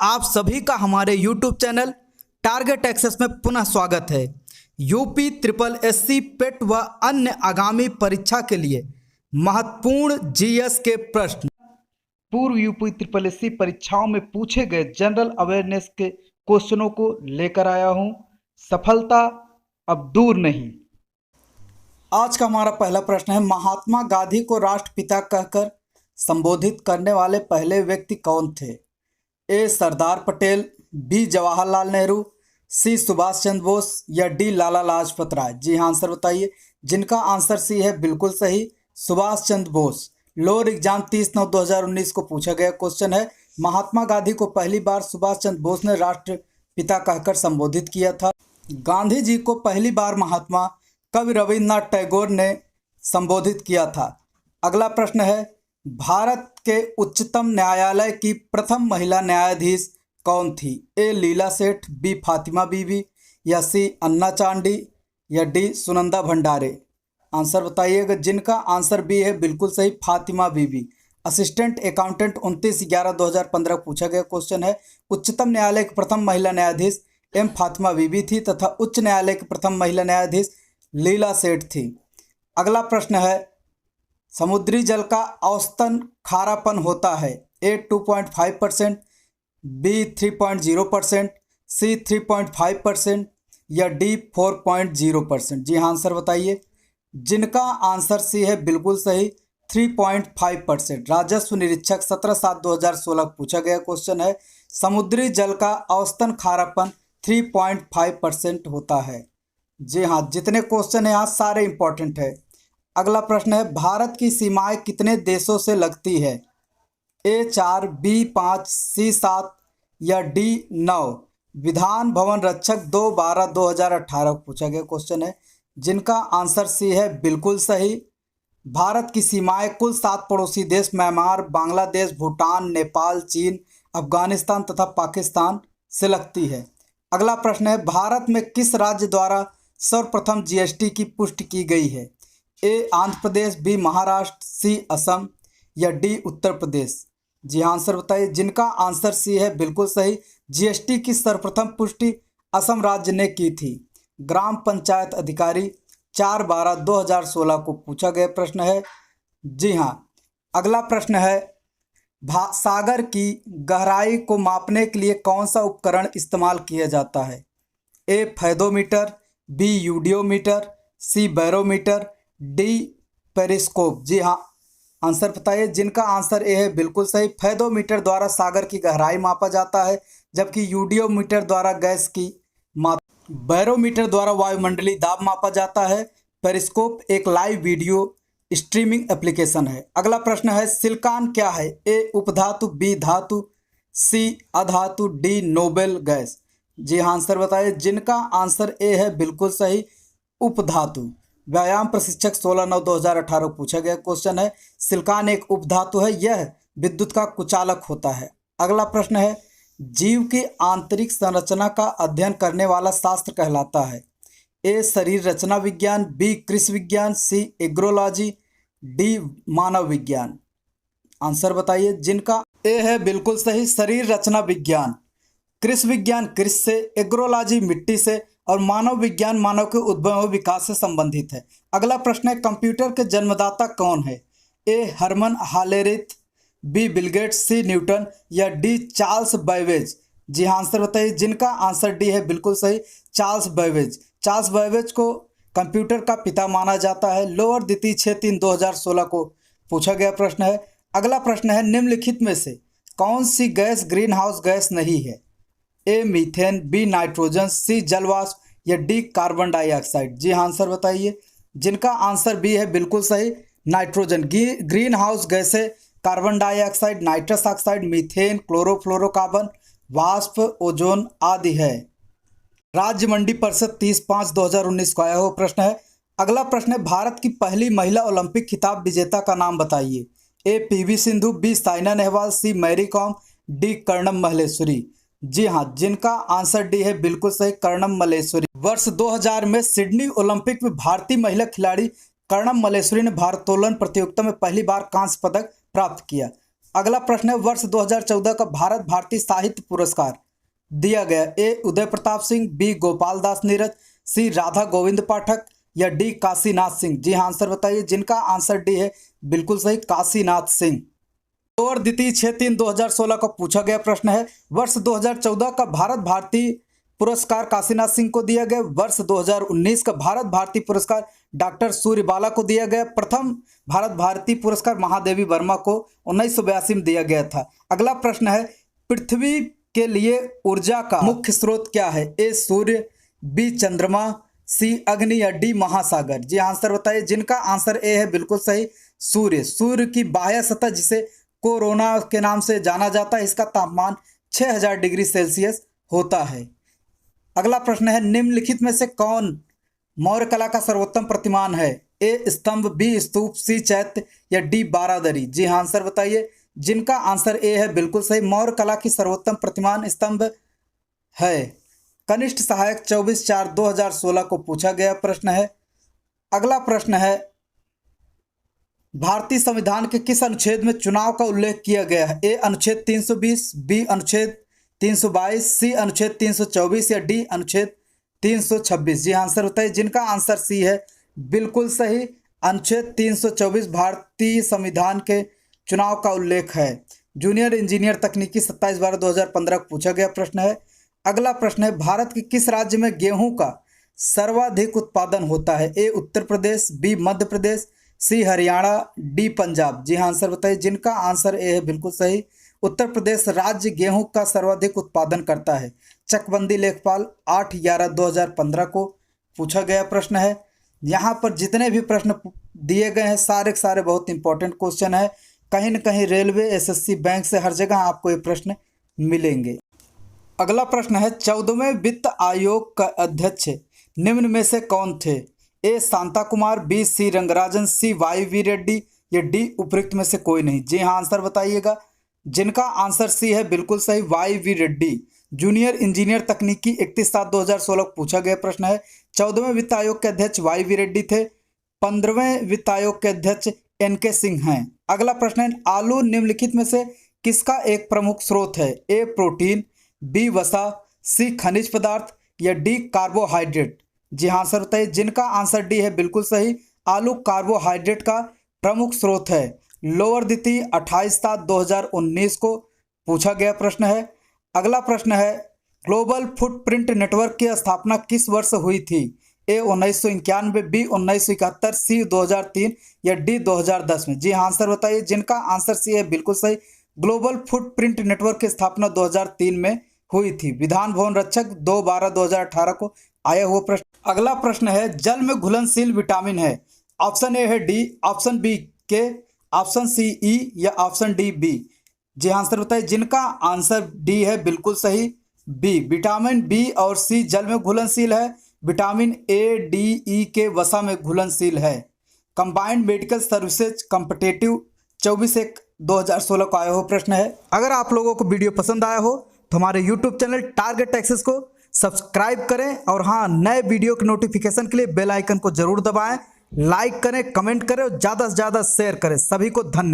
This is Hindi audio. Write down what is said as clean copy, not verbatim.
आप सभी का हमारे YouTube चैनल टारगेट एक्सेस में पुनः स्वागत है। यूपी ट्रिपल एससी पेट व अन्य आगामी परीक्षा के लिए महत्वपूर्ण जीएस के प्रश्न पूर्व यूपी ट्रिपल एससी परीक्षाओं में पूछे गए जनरल अवेयरनेस के क्वेश्चनों को लेकर आया हूं। सफलता अब दूर नहीं। आज का हमारा पहला प्रश्न है, महात्मा गांधी को राष्ट्रपिता कहकर संबोधित करने वाले पहले व्यक्ति कौन थे? ए सरदार पटेल, बी जवाहरलाल नेहरू, सी सुभाष चंद्र बोस या डी लाला लाजपत राय। जी हाँ, आंसर बताइए। जिनका आंसर सी है बिल्कुल सही, सुभाष चंद्र बोस। लोअर एग्जाम 30/9/2019 को पूछा गया क्वेश्चन है, महात्मा गांधी को पहली बार सुभाष चंद्र बोस ने राष्ट्रपिता कहकर संबोधित किया था। गांधी जी को पहली बार महात्मा कवि रविन्द्रनाथ टैगोर ने संबोधित किया था। अगला प्रश्न है, भारत के उच्चतम न्यायालय की प्रथम महिला न्यायाधीश कौन थी? ए लीला सेठ, बी फातिमा बीबी या सी अन्ना चांडी या डी सुनंदा भंडारे। आंसर बताइएगा। जिनका आंसर बी है बिल्कुल सही, फातिमा बीबी। असिस्टेंट अकाउंटेंट 29/11/2015 पूछा गया क्वेश्चन है। उच्चतम न्यायालय की प्रथम महिला न्यायाधीश एम फातिमा बीबी थी तथा उच्च न्यायालय की प्रथम महिला न्यायाधीश लीला सेठ थी। अगला प्रश्न है, समुद्री जल का औसतन खारापन होता है? ए 2.5%, बी 3.0%, सी 3.5% या डी 4.0%। जी हाँ, आंसर बताइए। जिनका आंसर सी है बिल्कुल सही, 3.5%। राजस्व निरीक्षक 17/7/2016 पूछा गया क्वेश्चन है, समुद्री जल का औसतन खारापन 3.5% होता है। जी हाँ, जितने क्वेश्चन हैं यहाँ सारे इंपॉर्टेंट है। अगला प्रश्न है, भारत की सीमाएं कितने देशों से लगती है? ए 4, बी 5, सी 7 या डी 9। विधान भवन रक्षक 2/12/2018 पूछा गया क्वेश्चन है। जिनका आंसर सी है बिल्कुल सही, भारत की सीमाएं कुल 7 पड़ोसी देश म्यांमार, बांग्लादेश, भूटान, नेपाल, चीन, अफगानिस्तान तथा पाकिस्तान से लगती है। अगला प्रश्न है, भारत में किस राज्य द्वारा सर्वप्रथम जीएसटी की पुष्टि की गई है? ए आंध्र प्रदेश, बी महाराष्ट्र, सी असम या डी उत्तर प्रदेश। जी हाँ, आंसर बताइए। जिनका आंसर सी है बिल्कुल सही, जीएसटी की सर्वप्रथम पुष्टि असम राज्य ने की थी। ग्राम पंचायत अधिकारी 4/12/2016 को पूछा गया प्रश्न है। जी हाँ, अगला प्रश्न है, सागर की गहराई को मापने के लिए कौन सा उपकरण इस्तेमाल किया जाता है? A fathometer, B eudiometer, C barometer, D periscope. जी हाँ, आंसर बताइए। जिनका आंसर ए है बिल्कुल सही, फेदोमीटर द्वारा सागर की गहराई मापा जाता है, जबकि यूडियोमीटर द्वारा गैस की बैरोमीटर द्वारा वायुमंडलीय दाब मापा जाता है। पेरिस्कोप एक लाइव वीडियो स्ट्रीमिंग एप्लीकेशन है। अगला प्रश्न है, सिलिकॉन क्या है? ए उपधातु, बी धातु, सी अधातु, डी नोबेल गैस। जी हाँ, आंसर बताइए। जिनका आंसर ए है बिल्कुल सही, उपधातु। व्यायाम प्रशिक्षक 16/9/2018 पूछा गया क्वेश्चन है, सिलिकॉन एक उपधातु है, यह विद्युत का कुचालक होता है। अगला प्रश्न है, जीव की आंतरिक संरचना का अध्ययन करने वाला शास्त्र कहलाता है? ए शरीर रचना विज्ञान, बी कृषि विज्ञान, सी एग्रोलॉजी, डी मानव विज्ञान। आंसर बताइए। जिनका ए है बिल्कुल सही, शरीर रचना विज्ञान। कृषि विज्ञान कृषि से, एग्रोलॉजी मिट्टी से और मानव विज्ञान मानव के उद्भव और विकास से संबंधित है। अगला प्रश्न है, कंप्यूटर के जन्मदाता कौन है? ए हरमन हालेरिथ, बी बिल गेट्स, सी न्यूटन या डी चार्ल्स बैबेज। जी हाँ, आंसर बताइए। जिनका आंसर डी है बिल्कुल सही, चार्ल्स बैबेज। चार्ल्स बैबेज को कंप्यूटर का पिता माना जाता है। लोअर द्वितीय 6/3/2016 को पूछा गया प्रश्न है। अगला प्रश्न है, निम्नलिखित में से कौन सी गैस ग्रीन हाउस गैस नहीं है? ए मीथेन, बी नाइट्रोजन, सी जलवाष्प या डी कार्बन डाइऑक्साइड। जी हाँ, आंसर बताइए। जिनका आंसर बी है बिल्कुल सही, नाइट्रोजन। ग्रीन हाउस गैसें carbon dioxide, nitrous oxide, methane, chlorofluorocarbon, वाष्प, ओजोन आदि है। राज्य मंडी परिषद 30/5/2019 को आया हुआ प्रश्न है। अगला प्रश्न है, भारत की पहली महिला ओलंपिक खिताब विजेता का नाम बताइए? A PV Sindhu, B Saina Nehwal, C Mary Kom, D Karnam Malleswari. जी हाँ, जिनका आंसर डी है बिल्कुल सही, कर्णम मल्लेश्वरी। वर्ष 2000 में सिडनी ओलंपिक में भारतीय महिला खिलाड़ी कर्णम मल्लेश्वरी ने भारोत्तोलन प्रतियोगिता में पहली बार कांस्य पदक प्राप्त किया। अगला प्रश्न है, वर्ष 2014 का भारत भारती साहित्य पुरस्कार दिया गया। ए उदय प्रताप सिंह, बी गोपाल दास नीरज, सी राधा गोविंद पाठक या डी काशीनाथ सिंह। जी हाँ, आंसर बताइए, जिनका आंसर डी है बिल्कुल सही, काशीनाथ सिंह। और द्वितीय 6/3/2016 का पूछा गया प्रश्न है, वर्ष 2014 का भारत भारती पुरस्कार काशीनाथ सिंह को दिया गया। वर्ष 2019 का भारत भारती पुरस्कार डॉक्टर सूर्यबाला को दिया गया। प्रथम भारत भारती पुरस्कार महादेवी वर्मा को 1982 में दिया गया था। अगला प्रश्न है, पृथ्वी के लिए ऊर्जा का मुख्य स्रोत क्या है। ए सूर्य, बी चंद्रमा, सी अग्नि या डी महासागर। जी आंसर बताइए, जिनका आंसर ए है बिल्कुल सही, सूर्य। सूर्य की बाह्य सतह जिसे कोरोना के नाम से जाना जाता है, इसका तापमान 6000 डिग्री सेल्सियस होता है। अगला प्रश्न है, निम्नलिखित में से कौन मौर्य कला का सर्वोत्तम प्रतिमान है। ए स्तंभ, बी स्तूप, सी चैत्य या डी बारादरी। जी हाँ, आंसर बताइए, जिनका आंसर ए है बिल्कुल सही, मौर्य कला की सर्वोत्तम प्रतिमान स्तंभ है। कनिष्ठ सहायक 24/4/2016 को पूछा गया प्रश्न है। अगला प्रश्न है, भारतीय संविधान के किस अनुच्छेद में चुनाव का उल्लेख किया गया है। ए अनुच्छेद 320, बी अनुच्छेद 322, सी अनुच्छेद 324 या डी अनुच्छेद 326। जी आंसर बताइए, जिनका आंसर सी है बिल्कुल सही, अनुच्छेद 324 भारतीय संविधान के चुनाव का उल्लेख है। जूनियर इंजीनियर तकनीकी 27/12/2015 को पूछा गया प्रश्न है। अगला प्रश्न है, भारत के किस राज्य में गेहूं का सर्वाधिक उत्पादन होता है। ए उत्तर प्रदेश, बी मध्य प्रदेश, सी हरियाणा, डी पंजाब। जी हाँ, आंसर बताइए, जिनका आंसर ए है बिल्कुल सही, उत्तर प्रदेश राज्य गेहूं का सर्वाधिक उत्पादन करता है। चकबंदी लेखपाल 8/11/2015 को पूछा गया प्रश्न है। यहाँ पर जितने भी प्रश्न दिए गए हैं सारे के सारे बहुत इंपॉर्टेंट क्वेश्चन है। कहीं न कहीं रेलवे, एसएससी, बैंक से हर जगह आपको ये प्रश्न मिलेंगे। अगला प्रश्न है, 14वें वित्त आयोग का अध्यक्ष निम्न में से कौन थे। A Shanta Kumar, B C Rangarajan, C Y V Reddy या डी उपयुक्त में से कोई नहीं। जी हाँ, आंसर बताइएगा, जिनका आंसर सी है बिल्कुल सही, Y V Reddy. Junior engineer तकनीकी 31/7/2016 को पूछा गया प्रश्न है। 14वें वित्त आयोग के अध्यक्ष वाई वी रेड्डी थे। 15वें वित्त आयोग के अध्यक्ष एनके सिंह हैं। अगला प्रश्न है, आलू निम्नलिखित में से किसका एक प्रमुख स्रोत है। ए प्रोटीन, बी वसा, सी खनिज पदार्थ या डी कार्बोहाइड्रेट। जी हाँ, आंसर बताइए, जिनका आंसर डी है बिल्कुल सही, आलू कार्बोहाइड्रेट का प्रमुख स्रोत है। लोअर द्वितीय 28/7/2019 को पूछा गया प्रश्न है। अगला प्रश्न है, ग्लोबल फुटप्रिंट नेटवर्क की स्थापना किस वर्ष हुई थी। ए 1991, बी 1971, सी 2003 या डी 2010 में। जी हाँ, आंसर बताइए, जिनका आंसर सी है बिल्कुल सही, ग्लोबल फुटप्रिंट नेटवर्क की स्थापना 2003 में हुई थी। विधान भवन रक्षक 2/12/2018 को आया हुआ प्रश्न। अगला प्रश्न है, जल में घुलनशील विटामिन है। ऑप्शन ए है डी, ऑप्शन बी के, ऑप्शन सी ई या ऑप्शन डी बी। जी आंसर बताइए, जिनका आंसर डी है बिल्कुल सही, बी। विटामिन बी और सी जल में घुलनशील है। विटामिन ए, डी, ई के वसा में घुलनशील है। कंबाइंड मेडिकल सर्विसेज कॉम्पिटिटिव 24/1/2016 को आया हुआ प्रश्न है। अगर आप लोगों को वीडियो पसंद आया हो तो हमारे यूट्यूब चैनल टारगेट एक्सेस को सब्सक्राइब करें और हाँ, नए वीडियो के नोटिफिकेशन के लिए बेल आइकन को जरूर दबाएं, लाइक करें, कमेंट करें और ज़्यादा से ज़्यादा शेयर करें। सभी को धन्यवाद।